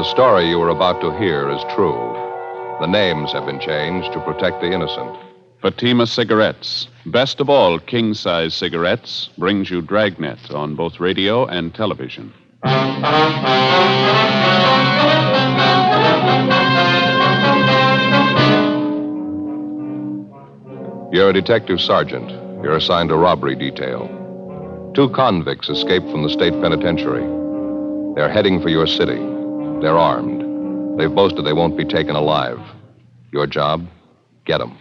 The story you are about to hear is true. The names have been changed to protect the innocent. Fatima Cigarettes, best of all king-size cigarettes, brings you Dragnet on both radio and television. You're a detective sergeant. You're assigned a robbery detail. 2 convicts escaped from the state penitentiary. They're heading for your city. They're armed. They've boasted they won't be taken alive. Your job? Get them.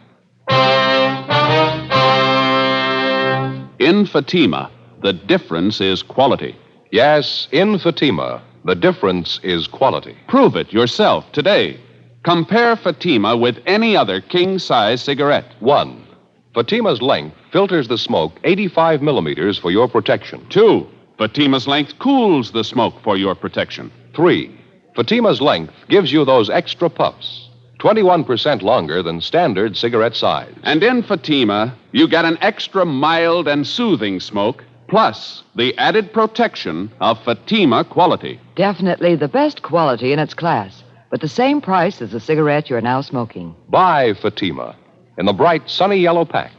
In Fatima, the difference is quality. Yes, in Fatima, the difference is quality. Prove it yourself today. Compare Fatima with any other king-size cigarette. 1. Fatima's length filters the smoke 85 millimeters for your protection. 2. Fatima's length cools the smoke for your protection. 3. Fatima's length gives you those extra puffs, 21% longer than standard cigarette size. And in Fatima, you get an extra mild and soothing smoke, plus the added protection of Fatima quality. Definitely the best quality in its class, but the same price as the cigarette you're now smoking. Buy Fatima in the bright, sunny yellow pack.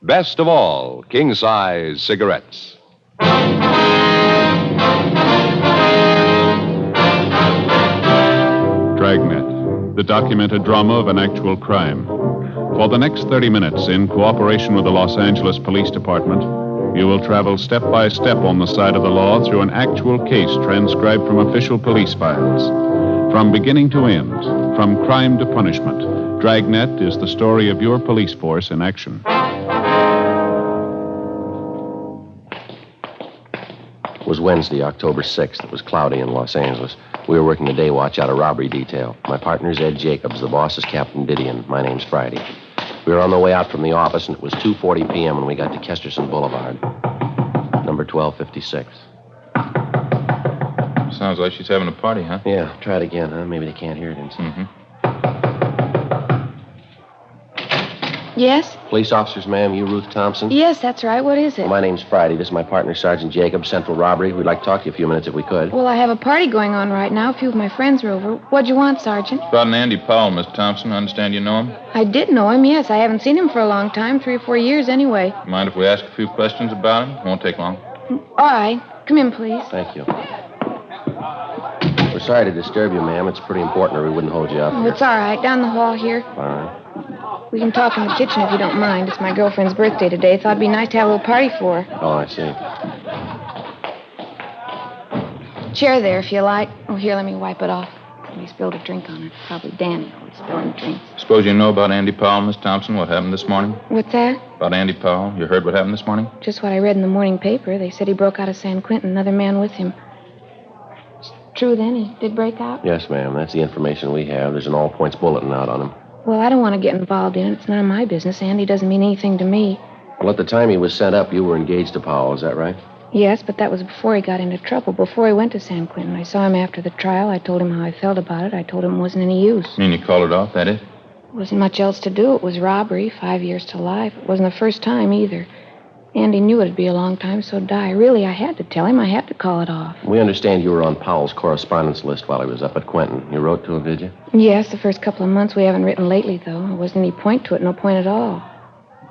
Best of all, king-size cigarettes. Dragnet, the documented drama of an actual crime. For the next 30 minutes, in cooperation with the Los Angeles Police Department, you will travel step by step on the side of the law through an actual case transcribed from official police files. From beginning to end, from crime to punishment, Dragnet is the story of your police force in action. It was Wednesday, October 6th. It was cloudy in Los Angeles. We were working the day watch out of robbery detail. My partner's Ed Jacobs. The boss is Captain Didion. My name's Friday. We were on the way out from the office, and it was 2:40 p.m. when we got to Kesterson Boulevard. Number 1256. Sounds like she's having a party, huh? Yeah, try it again, huh? Maybe they can't hear it inside. Mm-hmm. Yes? Police officers, ma'am. You Ruth Thompson? Yes, that's right. What is it? Well, my name's Friday. This is my partner, Sergeant Jacobs, Central Robbery. We'd like to talk to you a few minutes if we could. Well, I have a party going on right now. A few of my friends are over. What'd you want, Sergeant? About an Andy Powell, Miss Thompson. I understand you know him. I did know him, yes. I haven't seen him for a long time, 3 or 4 years anyway. Mind if we ask a few questions about him? Won't take long. All right. Come in, please. Thank you. We're sorry to disturb you, ma'am. It's pretty important or we wouldn't hold you up Oh, here. it's all right. Down the hall here. All right. We can talk in the kitchen if you don't mind. It's my girlfriend's birthday today. Thought it'd be nice to have a little party for her. Oh, I see. Chair there, if you like. Oh, here, let me wipe it off. Somebody spilled a drink on it. Probably Danny always spilling drinks. Suppose you know about Andy Powell, Miss Thompson, what happened this morning? What's that? About Andy Powell. You heard what happened this morning? Just what I read in the morning paper. They said he broke out of San Quentin, another man with him. It's true, then? He did break out? Yes, ma'am. That's the information we have. There's an all-points bulletin out on him. Well, I don't want to get involved in it. It's none of my business. Andy doesn't mean anything to me. Well, at the time he was sent up, you were engaged to Powell. Is that right? Yes, but that was before he got into trouble, before he went to San Quentin. I saw him after the trial. I told him how I felt about it. I told him it wasn't any use. You mean you called it off, that it? There wasn't much else to do. It was robbery, 5 years to life. It wasn't the first time either. Andy knew it'd be a long time, so die. Really, I had to tell him. I had to call it off. We understand you were on Powell's correspondence list while he was up at Quentin. You wrote to him, did you? Yes, the first couple of months. We haven't written lately, though. There wasn't any point to it, no point at all.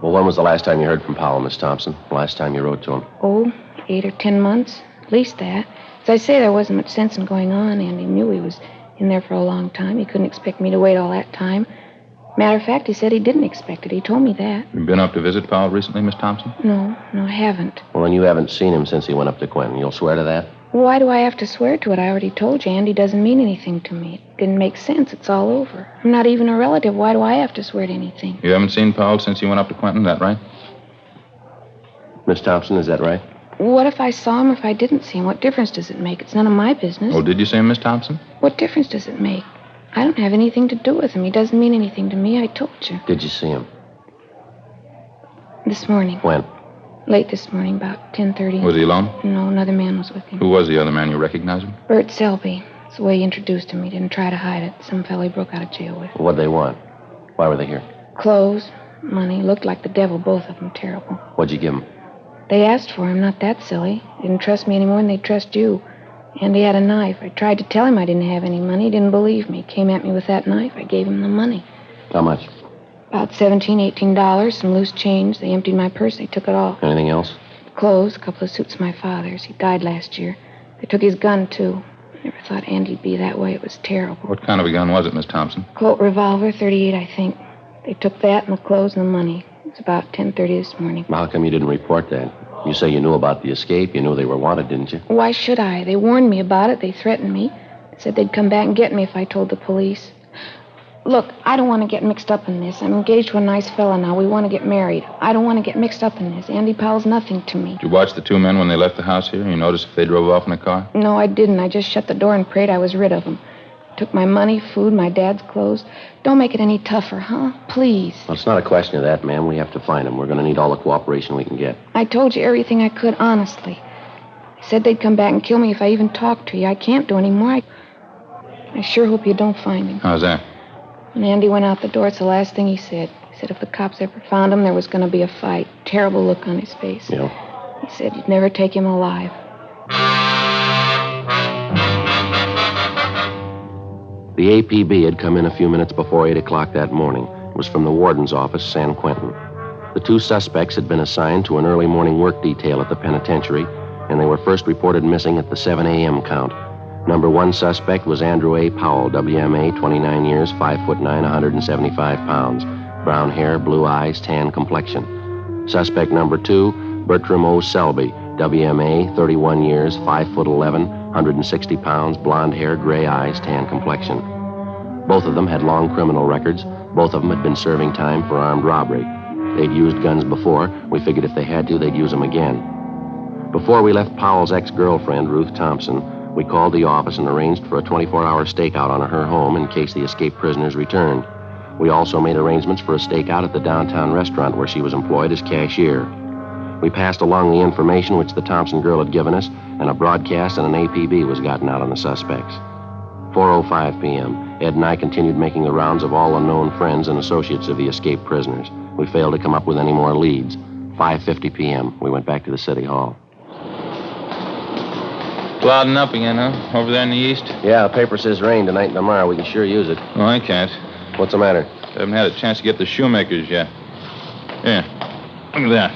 Well, when was the last time you heard from Powell, Miss Thompson? The last time you wrote to him? Oh, 8 or 10 months. At least that. As I say, there wasn't much sense in going on. Andy knew he was in there for a long time. He couldn't expect me to wait all that time. Matter of fact, he said he didn't expect it. He told me that. You been up to visit Powell recently, Miss Thompson? No, I haven't. Well, then you haven't seen him since he went up to Quentin. You'll swear to that? Why do I have to swear to it? I already told you. Andy doesn't mean anything to me. It didn't make sense. It's all over. I'm not even a relative. Why do I have to swear to anything? You haven't seen Powell since he went up to Quentin, that right? Miss Thompson, is that right? What if I saw him or if I didn't see him? What difference does it make? It's none of my business. Oh, did you see him, Miss Thompson? What difference does it make? I don't have anything to do with him. He doesn't mean anything to me. I told you. Did you see him? This morning. When? Late this morning, about 10:30. Was he alone? No, another man was with him. Who was the other man? You recognize him? Bert Selby. It's the way he introduced him. He didn't try to hide it. Some fellow he broke out of jail with. What'd they want? Why were they here? Clothes, money. Looked like the devil, both of them. Terrible. What'd you give them? They asked for him. Not that silly. They didn't trust me any more than they trust you. Andy had a knife. I tried to tell him I didn't have any money. He didn't believe me. He came at me with that knife. I gave him the money. How much? About $17, $18, some loose change. They emptied my purse. They took it all. Anything else? Clothes, a couple of suits of my father's. He died last year. They took his gun, too. I never thought Andy'd be that way. It was terrible. What kind of a gun was it, Miss Thompson? Colt revolver, 38, I think. They took that and the clothes and the money. It was about 10:30 this morning. Well, how come you didn't report that? You say you knew about the escape. You knew they were wanted, didn't you? Why should I? They warned me about it. They threatened me. Said they'd come back and get me if I told the police. Look, I don't want to get mixed up in this. I'm engaged to a nice fella now. We want to get married. I don't want to get mixed up in this. Andy Powell's nothing to me. Did you watch the two men when they left the house here? You notice if they drove off in a car? No, I didn't. I just shut the door and prayed I was rid of them. Took my money, food, my dad's clothes. Don't make it any tougher, huh? Please. Well, it's not a question of that, ma'am. We have to find them. We're going to need all the cooperation we can get. I told you everything I could, honestly. They said they'd come back and kill me if I even talked to you. I can't do any more. I sure hope you don't find him. How's that? When Andy went out the door, it's the last thing he said. He said if the cops ever found him, there was going to be a fight. Terrible look on his face. Yeah. He said you'd never take him alive. The APB had come in a few minutes before 8 o'clock that morning. It was from the warden's office, San Quentin. The two suspects had been assigned to an early morning work detail at the penitentiary, and they were first reported missing at the 7 a.m. count. Number one suspect was Andrew A. Powell, WMA, 29 years, 5'9", 175 pounds. Brown hair, blue eyes, tan complexion. Suspect number two, Bertram O. Selby, WMA, 31 years, 5'11", 160 pounds, blonde hair, gray eyes, tan complexion. Both of them had long criminal records. Both of them had been serving time for armed robbery. They'd used guns before. We figured if they had to, they'd use them again. Before we left Powell's ex-girlfriend, Ruth Thompson, we called the office and arranged for a 24-hour stakeout on her home in case the escaped prisoners returned. We also made arrangements for a stakeout at the downtown restaurant where she was employed as cashier. We passed along the information which the Thompson girl had given us, and a broadcast and an APB was gotten out on the suspects. 4:05 p.m., Ed and I continued making the rounds of all the known friends and associates of the escaped prisoners. We failed to come up with any more leads. 5:50 p.m., we went back to the city hall. Clouding up again, huh? Over there in the east? Yeah, the paper says rain tonight and tomorrow. We can sure use it. Oh, I can't. What's the matter? I haven't had a chance to get the shoemakers yet. Here. Look at that.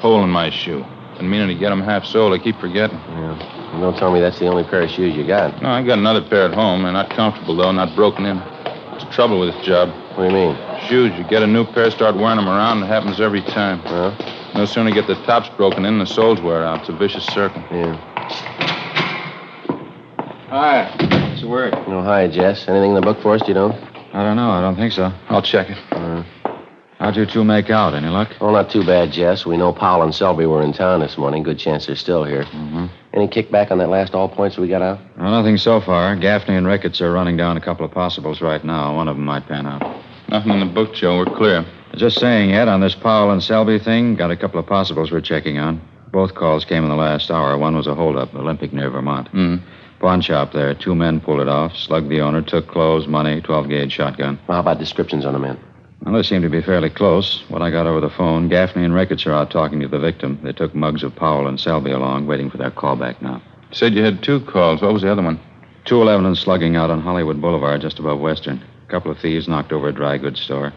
Hole in my shoe. Been meaning to get them half-soled. I keep forgetting. Yeah. And don't tell me that's the only pair of shoes you got. No, I got another pair at home. They're not comfortable, though, not broken in. What's the trouble with this job? What do you mean? Shoes. You get a new pair, start wearing them around, and it happens every time. Huh? No sooner get the tops broken in, the soles wear out. It's a vicious circle. Yeah. Hi. What's the word? Oh, hi, Jess. Anything in the book for us, you don't? I don't know. I don't think so. I'll check it. How'd you two make out? Any luck? Oh, not too bad, Jess. We know Powell and Selby were in town this morning. Good chance they're still here. Mm-hmm. Any kickback on that last all points we got out? Well, nothing so far. Gaffney and Ricketts are running down a couple of possibles right now. One of them might pan out. Nothing in the book, Joe. We're clear. Just saying, Ed, on this Powell and Selby thing, got a couple of possibles we're checking on. Both calls came in the last hour. One was a holdup, Olympic near Vermont. Pawn shop there. Two men pulled it off, slugged the owner, took clothes, money, 12-gauge shotgun. Well, how about descriptions on the men? Well, they seem to be fairly close. What I got over the phone, Gaffney and Ricketts are out talking to the victim. They took mugs of Powell and Selby along, waiting for their call back now. You said you had two calls. What was the other one? 211 and slugging out on Hollywood Boulevard, just above Western. A couple of thieves knocked over a dry goods store.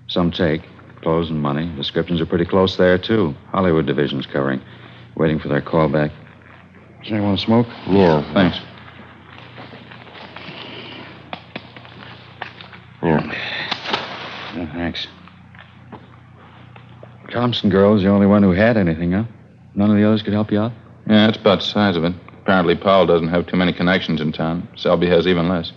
Some take, clothes and money. Descriptions are pretty close there, too. Hollywood division's covering. Waiting for their call back. Does anyone want to smoke? Yeah. Thanks. Here. Yeah, thanks. Thompson girl's the only one who had anything, huh? None of the others could help you out? Yeah, that's about the size of it. Apparently, Powell doesn't have too many connections in town. Selby has even less.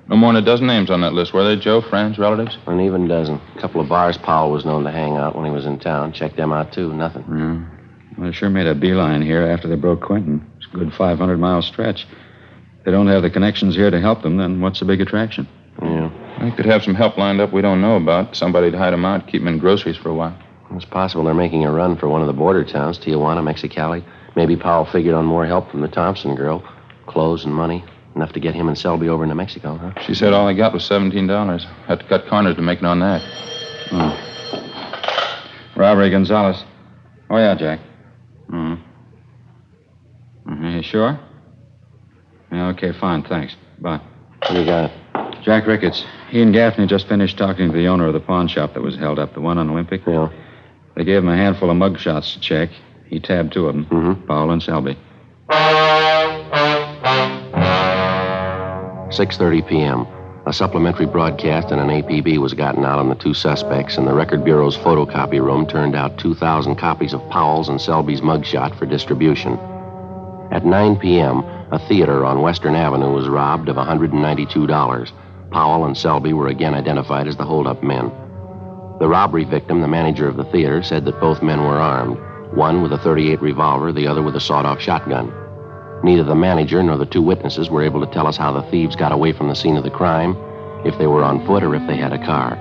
No more than a dozen names on that list, were there, Joe? Friends, relatives? An even dozen. A couple of bars Powell was known to hang out when he was in town. Checked them out, too. Nothing. Yeah. Well, they sure made a beeline here after they broke Quentin. It's a good 500-mile stretch. If they don't have the connections here to help them, then what's the big attraction? Yeah. They could have some help lined up we don't know about. Somebody to hide them out, keep them in groceries for a while. It's possible they're making a run for one of the border towns, Tijuana, Mexicali. Maybe Powell figured on more help from the Thompson girl. Clothes and money. Enough to get him and Selby over into Mexico, huh? She said all they got was $17. Had to cut corners to make it on that. Robbery, Gonzalez. Oh, yeah, Jack. You sure? Yeah, okay, fine, thanks. Bye. What do you got? Jack Ricketts. He and Gaffney just finished talking to the owner of the pawn shop that was held up, the one on Olympic. Yeah. They gave him a handful of mug shots to check. He tabbed two of them, Mm-hmm. Powell and Selby. 6:30 p.m. A supplementary broadcast and an APB was gotten out on the two suspects, and the Record Bureau's photocopy room turned out 2,000 copies of Powell's and Selby's mugshot for distribution. At 9 p.m., a theater on Western Avenue was robbed of $192. Powell and Selby were again identified as the holdup men. The robbery victim, the manager of the theater, said that both men were armed, one with a .38 revolver, the other with a sawed-off shotgun. Neither the manager nor the two witnesses were able to tell us how the thieves got away from the scene of the crime, if they were on foot or if they had a car.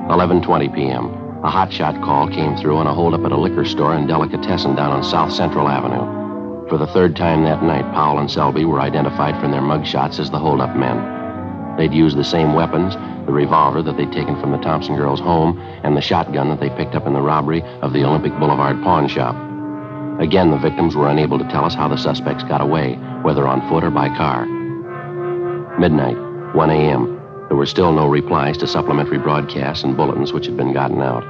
11:20 p.m. A hotshot call came through on a holdup at a liquor store and delicatessen down on South Central Avenue. For the third time that night, Powell and Selby were identified from their mugshots as the holdup men. They'd used the same weapons, the revolver that they'd taken from the Thompson girls' home and the shotgun that they picked up in the robbery of the Olympic Boulevard pawn shop. Again, the victims were unable to tell us how the suspects got away, whether on foot or by car. Midnight, 1 a.m. There were still no replies to supplementary broadcasts and bulletins which had been gotten out.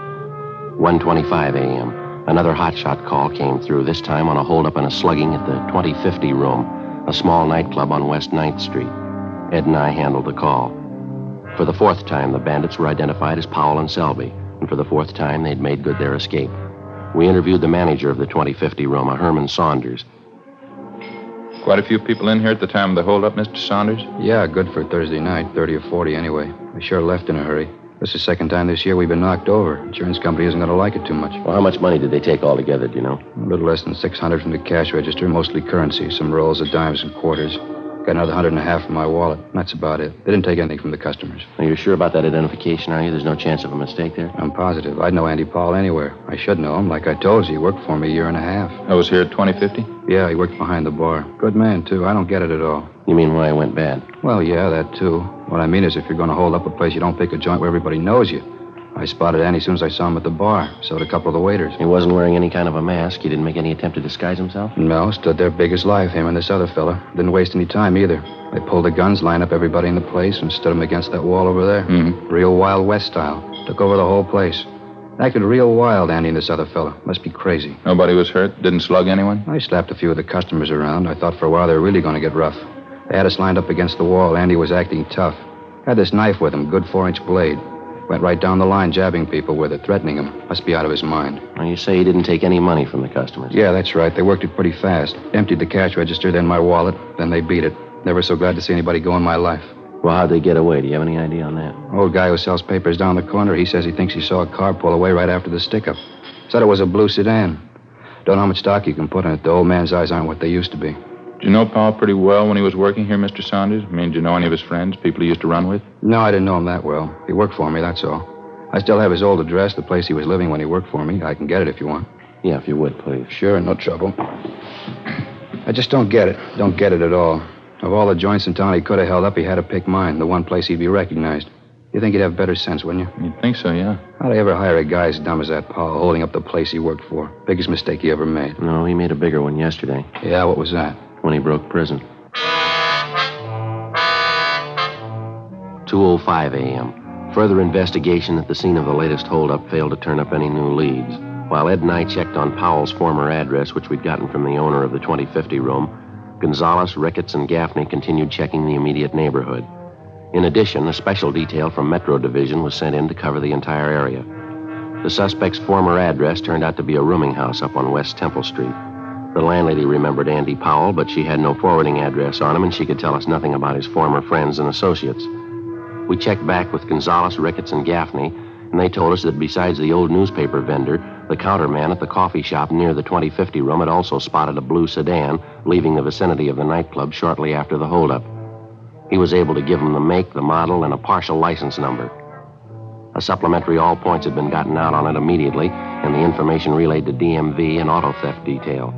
1:25 a.m. Another hotshot call came through, this time on a holdup and a slugging at the 2050 Room, a small nightclub on West 9th Street. Ed and I handled the call. For the fourth time, the bandits were identified as Powell and Selby, and for the fourth time, they'd made good their escape. We interviewed the manager of the 2050 Room, a Herman Saunders. Quite a few people in here at the time of the holdup, Mr. Saunders? Yeah, good for Thursday night, 30 or 40 anyway. We sure left in a hurry. This is the second time this year we've been knocked over. Insurance company isn't going to like it too much. Well, how much money did they take altogether, do you know? A little less than 600 from the cash register, mostly currency, some rolls of dimes and quarters. Got another 150 from my wallet. That's about it. They didn't take anything from the customers. Are you sure about that identification, are you? There's no chance of a mistake there? I'm positive. I'd know Andy Powell anywhere. I should know him. Like I told you, he worked for me a year and a half. I was here at 2050? Yeah, he worked behind the bar. Good man, too. I don't get it at all. You mean why it went bad? Well, yeah, that, too. What I mean is if you're going to hold up a place, you don't pick a joint where everybody knows you. I spotted Andy as soon as I saw him at the bar. So did a couple of the waiters. He wasn't wearing any kind of a mask? He didn't make any attempt to disguise himself? No, stood there big as life, him and this other fella. Didn't waste any time either. They pulled the guns, lined up everybody in the place, and stood them against that wall over there. Mm-hmm. Real Wild West style. Took over the whole place. Acted real wild, Andy and this other fella. Must be crazy. Nobody was hurt? Didn't slug anyone? I slapped a few of the customers around. I thought for a while they were really going to get rough. They had us lined up against the wall. Andy was acting tough. Had this knife with him, good 4-inch blade. Went right down the line, jabbing people with it, threatening them. Must be out of his mind. Well, you say he didn't take any money from the customers? Yeah, that's right. They worked it pretty fast. Emptied the cash register, then my wallet. Then they beat it. Never so glad to see anybody go in my life. Well, how'd they get away? Do you have any idea on that? Old guy who sells papers down the corner, he says he thinks he saw a car pull away right after the stick-up. Said it was a blue sedan. Don't know how much stock you can put in it. The old man's eyes aren't what they used to be. Did you know Powell pretty well when he was working here, Mr. Saunders? I mean, did you know any of his friends, people he used to run with? No, I didn't know him that well. He worked for me, that's all. I still have his old address, the place he was living when he worked for me. I can get it if you want. Yeah, if you would, please. Sure, no trouble. I just don't get it. Don't get it at all. Of all the joints in town he could have held up, he had to pick mine, the one place he'd be recognized. You think he'd have better sense, wouldn't you? You'd think so, yeah. How'd I ever hire a guy as dumb as that Powell holding up the place he worked for? Biggest mistake he ever made. No, he made a bigger one yesterday. Yeah, what was that? When he broke prison. 2:05 a.m. Further investigation at the scene of the latest holdup failed to turn up any new leads. While Ed and I checked on Powell's former address, which we'd gotten from the owner of the 2050 Room, Gonzalez, Ricketts, and Gaffney continued checking the immediate neighborhood. In addition, a special detail from Metro Division was sent in to cover the entire area. The suspect's former address turned out to be a rooming house up on West Temple Street. The landlady remembered Andy Powell, but she had no forwarding address on him, and she could tell us nothing about his former friends and associates. We checked back with Gonzalez, Ricketts, and Gaffney, and they told us that besides the old newspaper vendor, the counterman at the coffee shop near the 2050 Room had also spotted a blue sedan leaving the vicinity of the nightclub shortly after the holdup. He was able to give them the make, the model, and a partial license number. A supplementary all points had been gotten out on it immediately, and the information relayed to DMV and auto theft detail.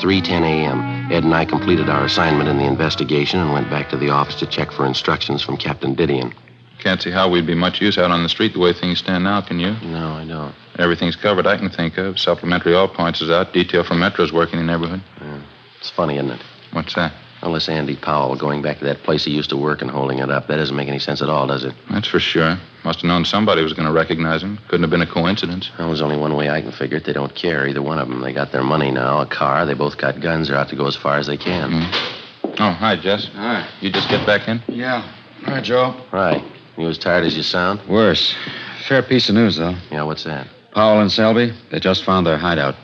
3:10 a.m., Ed and I completed our assignment in the investigation and went back to the office to check for instructions from Captain Didion. Can't see how we'd be much use out on the street the way things stand now, can you? No, I don't. Everything's covered I can think of. Supplementary all points is out. Detail from Metro's working in the neighborhood. Yeah. It's funny, isn't it? What's that? Well, this Andy Powell going back to that place he used to work and holding it up. That doesn't make any sense at all, does it? That's for sure. Must have known somebody was going to recognize him. Couldn't have been a coincidence. Well, there's only one way I can figure it. They don't care, either one of them. They got their money now, a car. They both got guns. They're out to go as far as they can. Oh, hi, Jess. Hi. You just get back in? Yeah. Hi, Joe. Right. You as tired as you sound? Worse. Fair piece of news, though. Yeah, what's that? Powell and Selby, they just found their hideout.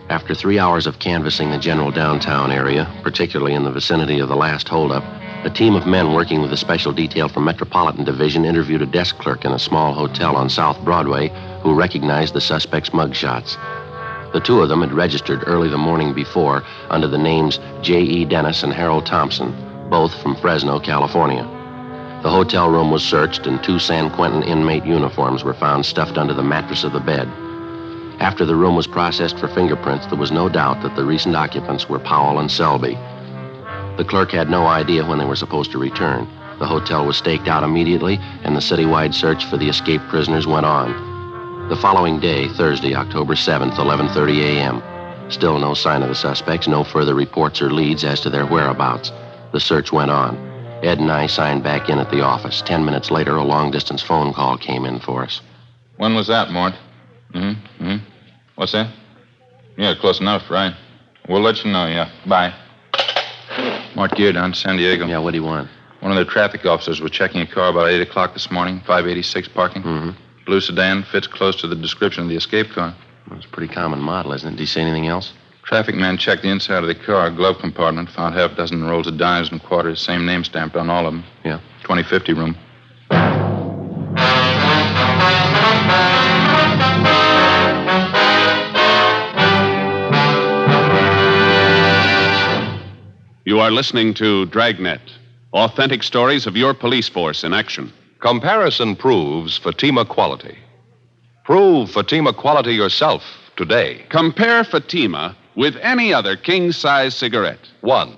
After 3 hours of canvassing the general downtown area, particularly in the vicinity of the last holdup, a team of men working with a special detail from Metropolitan Division interviewed a desk clerk in a small hotel on South Broadway who recognized the suspect's mugshots. The two of them had registered early the morning before under the names J.E. Dennis and Harold Thompson, both from Fresno, California. The hotel room was searched and 2 San Quentin inmate uniforms were found stuffed under the mattress of the bed. After the room was processed for fingerprints, there was no doubt that the recent occupants were Powell and Selby. The clerk had no idea when they were supposed to return. The hotel was staked out immediately, and the citywide search for the escaped prisoners went on. The following day, Thursday, October 7th, 11:30 a.m., still no sign of the suspects, no further reports or leads as to their whereabouts. The search went on. Ed and I signed back in at the office. 10 minutes later, a long-distance phone call came in for us. When was that, Mort? What's that? Yeah, close enough, right? We'll let you know, yeah. Bye. Mort Gear down to San Diego. Yeah, what do you want? One of the traffic officers was checking a car about 8 o'clock this morning, 586 parking. Blue sedan, fits close to the description of the escape car. Well, it's a pretty common model, isn't it? Did he say anything else? Traffic man checked the inside of the car, glove compartment, found half a dozen rolls of dimes and quarters, same name stamped on all of them. Yeah. 2050 room. You are listening to Dragnet, authentic stories of your police force in action. Comparison proves Fatima quality. Prove Fatima quality yourself today. Compare Fatima with any other king-size cigarette. 1.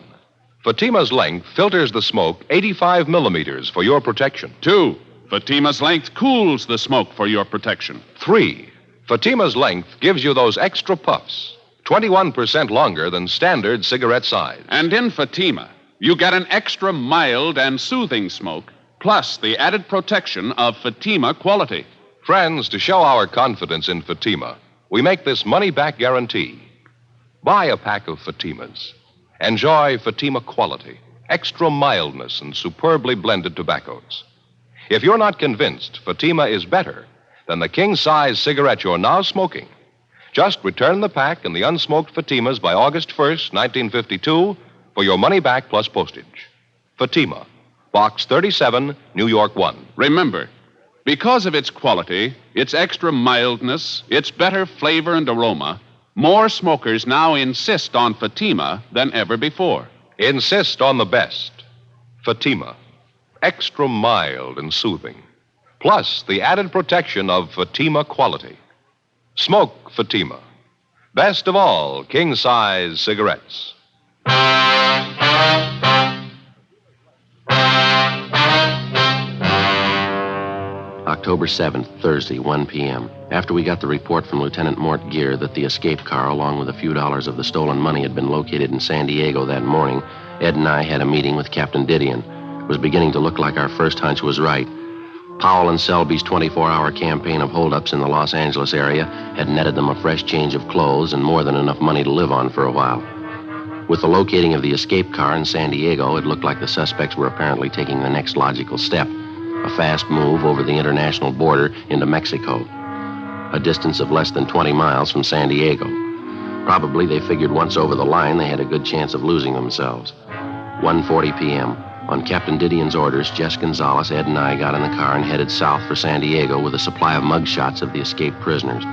Fatima's length filters the smoke 85 millimeters for your protection. 2. Fatima's length cools the smoke for your protection. 3. Fatima's length gives you those extra puffs, 21% longer than standard cigarette size. And in Fatima, you get an extra mild and soothing smoke, plus the added protection of Fatima quality. Friends, to show our confidence in Fatima, we make this money-back guarantee. Buy a pack of Fatimas. Enjoy Fatima quality, extra mildness, and superbly blended tobaccos. If you're not convinced Fatima is better than the king-size cigarette you're now smoking, just return the pack and the unsmoked Fatimas by August 1st, 1952, for your money back plus postage. Fatima, Box 37, New York 1. Remember, because of its quality, its extra mildness, its better flavor and aroma, more smokers now insist on Fatima than ever before. Insist on the best. Fatima, extra mild and soothing, plus the added protection of Fatima quality. Smoke Fatima. Best of all, king-size cigarettes. October 7th, Thursday, 1 p.m. After we got the report from Lieutenant Mort Gear that the escape car, along with a few dollars of the stolen money, had been located in San Diego that morning, Ed and I had a meeting with Captain Didion. It was beginning to look like our first hunch was right. Powell and Selby's 24-hour campaign of holdups in the Los Angeles area had netted them a fresh change of clothes and more than enough money to live on for a while. With the locating of the escape car in San Diego, it looked like the suspects were apparently taking the next logical step, a fast move over the international border into Mexico, a distance of less than 20 miles from San Diego. Probably they figured once over the line they had a good chance of losing themselves. 1:40 p.m. On Captain Didion's orders, Jess Gonzalez, Ed, and I got in the car and headed south for San Diego with a supply of mugshots of the escaped prisoners.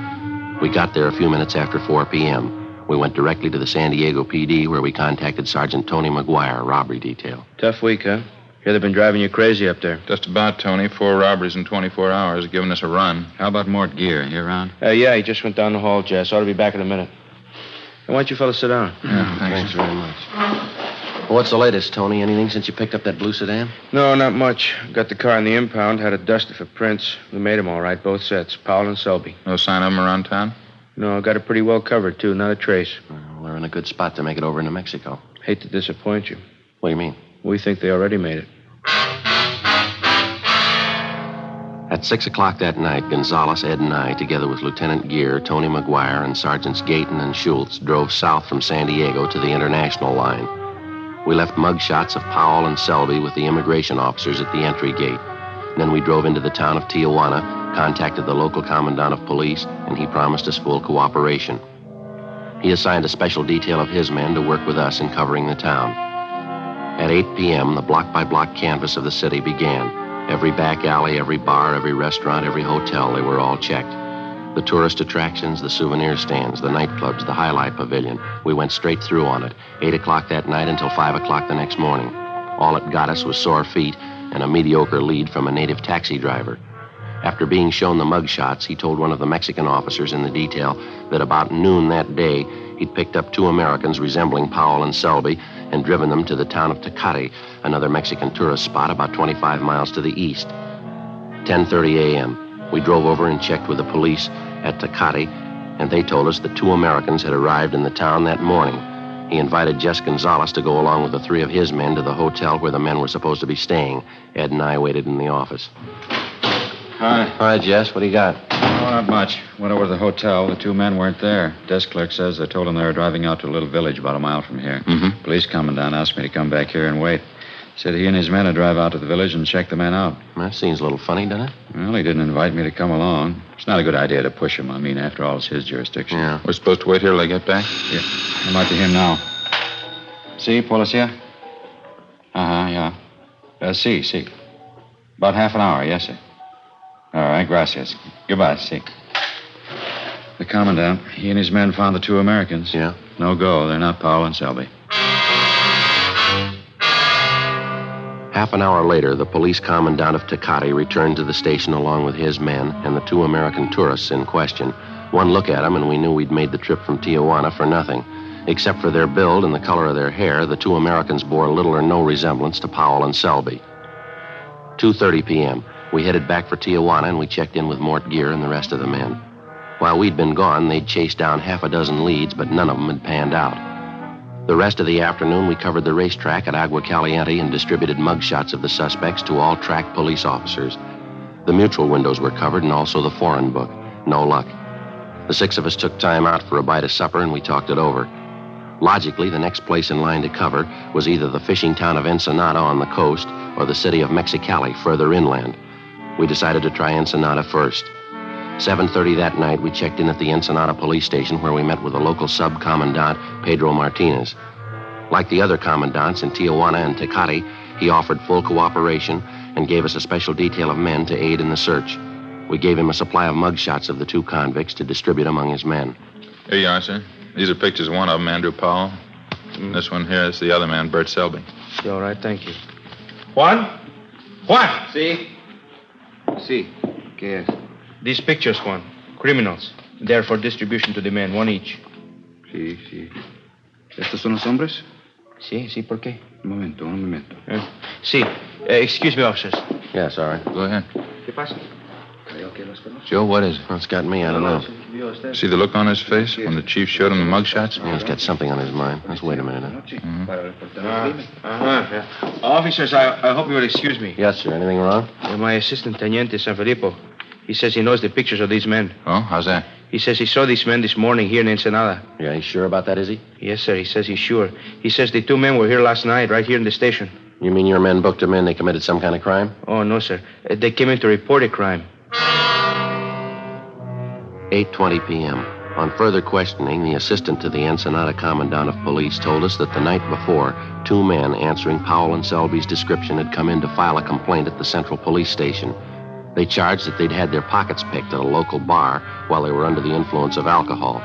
We got there a few minutes after 4 p.m. We went directly to the San Diego PD, where we contacted Sergeant Tony McGuire, robbery detail. Tough week, huh? Hear they've been driving you crazy up there. Just about, Tony. 4 robberies in 24 hours, giving us a run. How about Mort Gear? He around? Yeah, he just went down the hall, Jess. Ought to be back in a minute. Why don't you fellas sit down? Yeah, Thanks very much. Well, what's the latest, Tony? Anything since you picked up that blue sedan? No, not much. Got the car in the impound, had it dusted for prints. We made them all right, both sets, Powell and Selby. No sign of them around town? No, got it pretty well covered, too. Not a trace. We're in a good spot to make it over into Mexico. Hate to disappoint you. What do you mean? We think they already made it. At 6 o'clock that night, Gonzalez, Ed, and I, together with Lieutenant Gear, Tony McGuire, and Sergeants Gayton and Schultz, drove south from San Diego to the international line. We left mugshots of Powell and Selby with the immigration officers at the entry gate. Then we drove into the town of Tijuana, contacted the local commandant of police, and he promised us full cooperation. He assigned a special detail of his men to work with us in covering the town. At 8 p.m., the block-by-block canvass of the city began. Every back alley, every bar, every restaurant, every hotel, they were all checked. The tourist attractions, the souvenir stands, the nightclubs, the highlight pavilion. We went straight through on it, 8 o'clock that night until 5 o'clock the next morning. All it got us was sore feet and a mediocre lead from a native taxi driver. After being shown the mugshots, he told one of the Mexican officers in the detail that about noon that day, he'd picked up 2 Americans resembling Powell and Selby and driven them to the town of Tecate, another Mexican tourist spot about 25 miles to the east. 10:30 a.m. We drove over and checked with the police at Tecate, and they told us that 2 Americans had arrived in the town that morning. He invited Jess Gonzalez to go along with the 3 of his men to the hotel where the men were supposed to be staying. Ed and I waited in the office. Hi. Hi, Jess. What do you got? Oh, not much. Went over to the hotel. The 2 men weren't there. Desk clerk says they told him they were driving out to a little village about a mile from here. Mm-hmm. Police commandant asked me to come back here and wait. Said he and his men would drive out to the village and check the men out. That seems a little funny, doesn't it? Well, he didn't invite me to come along. It's not a good idea to push him. I mean, after all, it's his jurisdiction. Yeah. We're supposed to wait here till they get back? Yeah. It might be him now. Si, policia? Yeah. Si. About half an hour, yes, sir. All right, gracias. Goodbye, si. The commandant, he and his men found the 2 Americans. Yeah? No go. They're not Powell and Selby. Half an hour later, the police commandant of Tecate returned to the station along with his men and the 2 American tourists in question. One look at them, and we knew we'd made the trip from Tijuana for nothing. Except for their build and the color of their hair, the 2 Americans bore little or no resemblance to Powell and Selby. 2:30 p.m. We headed back for Tijuana, and we checked in with Mort Gear and the rest of the men. While we'd been gone, they'd chased down half a dozen leads, but none of them had panned out. The rest of the afternoon, we covered the racetrack at Agua Caliente and distributed mugshots of the suspects to all track police officers. The mutual windows were covered and also the foreign book. No luck. The 6 of us took time out for a bite of supper, and we talked it over. Logically, the next place in line to cover was either the fishing town of Ensenada on the coast or the city of Mexicali further inland. We decided to try Ensenada first. 7:30 that night, we checked in at the Ensenada police station where we met with the local sub-commandant, Pedro Martinez. Like the other commandants in Tijuana and Tecate, he offered full cooperation and gave us a special detail of men to aid in the search. We gave him a supply of mugshots of the 2 convicts to distribute among his men. Here you are, sir. These are pictures of one of them, Andrew Powell. This one here is the other man, Bert Selby. All right, thank you. Juan? Si. ¿Qué es? These pictures, Juan. Criminals. They're for distribution to the men, 1 each. Sí. ¿Estos son los hombres? Sí, ¿por qué? Un momento. Sí. Excuse me, officers. Yeah, sorry. Go ahead. ¿Qué pasa? Joe, what is it? Well, it's got me, I don't know. See the look on his face when the chief showed him the mugshots? Yeah, he's got something on his mind. Let's wait a minute. Officers, I hope you will excuse me. Yes, sir. Anything wrong? My assistant, Teniente San Felipe. He says he knows the pictures of these men. Oh, how's that? He says he saw these men this morning here in Ensenada. Yeah, he's sure about that, is he? Yes, sir. He says he's sure. He says the 2 men were here last night, right here in the station. You mean your men booked them in, they committed some kind of crime? Oh, no, sir. They came in to report a crime. 8:20 p.m. On further questioning, the assistant to the Ensenada commandant of police told us that the night before, 2 men answering Powell and Selby's description had come in to file a complaint at the central police station. They charged that they'd had their pockets picked at a local bar while they were under the influence of alcohol.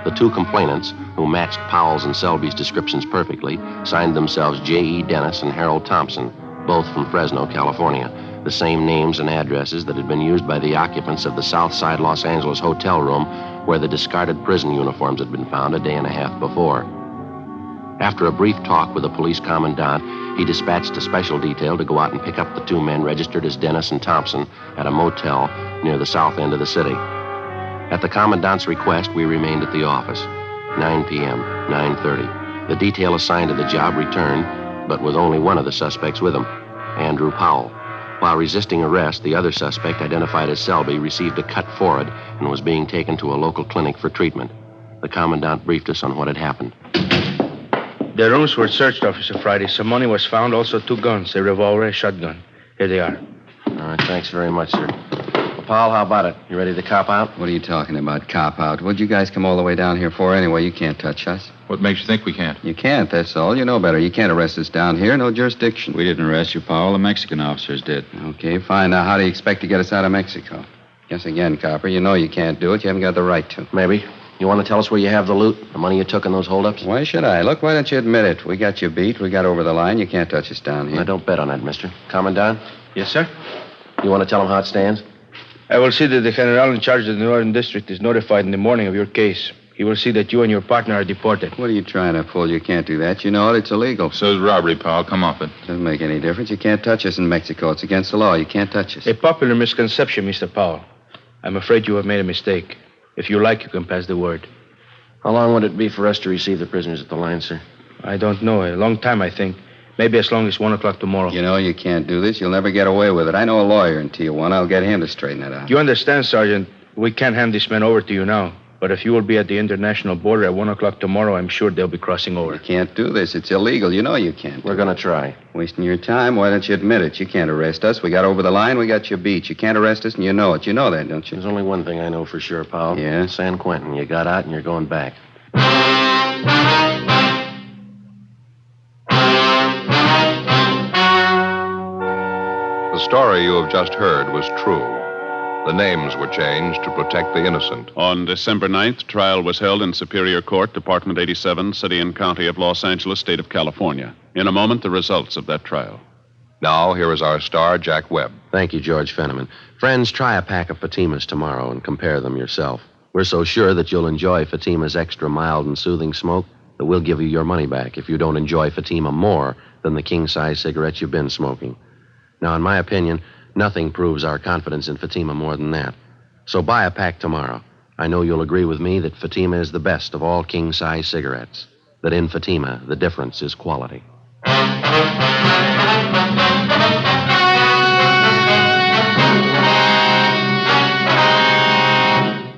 The 2 complainants, who matched Powell's and Selby's descriptions perfectly, signed themselves J.E. Dennis and Harold Thompson, both from Fresno, California, the same names and addresses that had been used by the occupants of the Southside Los Angeles hotel room where the discarded prison uniforms had been found a day and a half before. After a brief talk with the police commandant, he dispatched a special detail to go out and pick up the 2 men registered as Dennis and Thompson at a motel near the south end of the city. At the commandant's request, we remained at the office. 9 p.m., 9:30. The detail assigned to the job returned, but with only one of the suspects with him, Andrew Powell. While resisting arrest, the other suspect, identified as Selby, received a cut forehead and was being taken to a local clinic for treatment. The commandant briefed us on what had happened. The rooms were searched, Officer Friday. Some money was found, also 2 guns, a revolver, a shotgun. Here they are. All right, thanks very much, sir. Well, Powell, how about it? You ready to cop out? What are you talking about, cop out? What'd you guys come all the way down here for anyway? You can't touch us. What makes you think we can't? You can't, that's all. You know better. You can't arrest us down here. No jurisdiction. We didn't arrest you, Powell. The Mexican officers did. Okay, fine. Now, how do you expect to get us out of Mexico? Guess again, copper. You know you can't do it. You haven't got the right to. Maybe. You want to tell us where you have the loot? The money you took in those holdups? Why should I? Look, why don't you admit it? We got you beat. We got over the line. You can't touch us down here. I don't bet on that, mister. Commandant, Yes, sir? you want to tell him how it stands? I will see that the general in charge of the Northern District is notified in the morning of your case. He will see that you and your partner are deported. What are you trying to pull? You can't do that. You know it. It's illegal. So's robbery, Powell. Come off it. Doesn't make any difference. You can't touch us in Mexico. It's against the law. You can't touch us. A popular misconception, Mr. Powell. I'm afraid you have made a mistake. If you like, you can pass the word. How long would it be for us to receive the prisoners at the line, sir? I don't know. A long time, I think. Maybe as long as 1 o'clock tomorrow. You know you can't do this. You'll never get away with it. I know a lawyer in Tijuana. I'll get him to straighten it out. You understand, Sergeant, we can't hand these men over to you now. But if you will be at the international border at 1 o'clock tomorrow, I'm sure they'll be crossing over. You can't do this. It's illegal. You know you can't. We're going to try. Wasting your time? Why don't you admit it? You can't arrest us. We got over the line. We got you beat. You can't arrest us, and you know it. You know that, don't you? There's only one thing I know for sure, Powell. Yeah? San Quentin. You got out and you're going back. The story you have just heard was true. The names were changed to protect the innocent. On December 9th, trial was held in Superior Court, Department 87, City and County of Los Angeles, State of California. In a moment, the results of that trial. Now, here is our star, Jack Webb. Thank you, George Fenneman. Friends, try a pack of Fatimas tomorrow and compare them yourself. We're so sure that you'll enjoy Fatima's extra mild and soothing smoke that we'll give you your money back if you don't enjoy Fatima more than the king-size cigarettes you've been smoking. Now, in my opinion, nothing proves our confidence in Fatima more than that. So buy a pack tomorrow. I know you'll agree with me that Fatima is the best of all king-size cigarettes. That in Fatima, the difference is quality.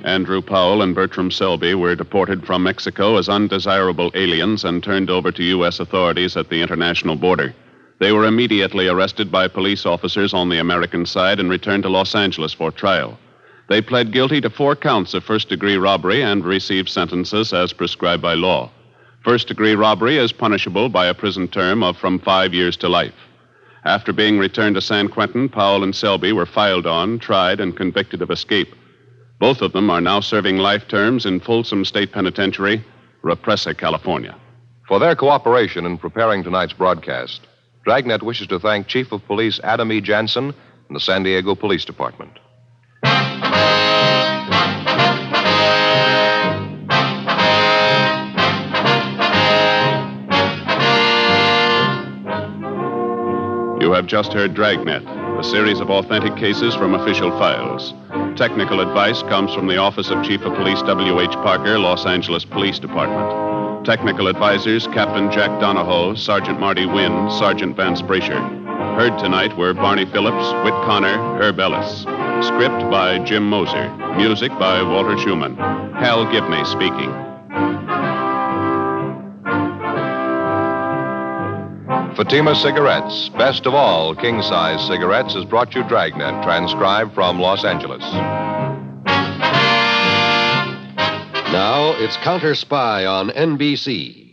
Andrew Powell and Bertram Selby were deported from Mexico as undesirable aliens and turned over to U.S. authorities at the international border. They were immediately arrested by police officers on the American side and returned to Los Angeles for trial. They pled guilty to 4 counts of first-degree robbery and received sentences as prescribed by law. First-degree robbery is punishable by a prison term of from 5 years to life. After being returned to San Quentin, Powell and Selby were filed on, tried, and convicted of escape. Both of them are now serving life terms in Folsom State Penitentiary, Represa, California. For their cooperation in preparing tonight's broadcast, Dragnet wishes to thank Chief of Police Adam E. Jansen and the San Diego Police Department. You have just heard Dragnet, a series of authentic cases from official files. Technical advice comes from the Office of Chief of Police W.H. Parker, Los Angeles Police Department. Technical advisors, Captain Jack Donahoe, Sergeant Marty Wynn, Sergeant Vance Brasher. Heard tonight were Barney Phillips, Whit Connor, Herb Ellis. Script by Jim Moser. Music by Walter Schumann. Hal Gibney speaking. Fatima Cigarettes, best of all king-size cigarettes, has brought you Dragnet, transcribed from Los Angeles. Now it's Counter Spy on NBC.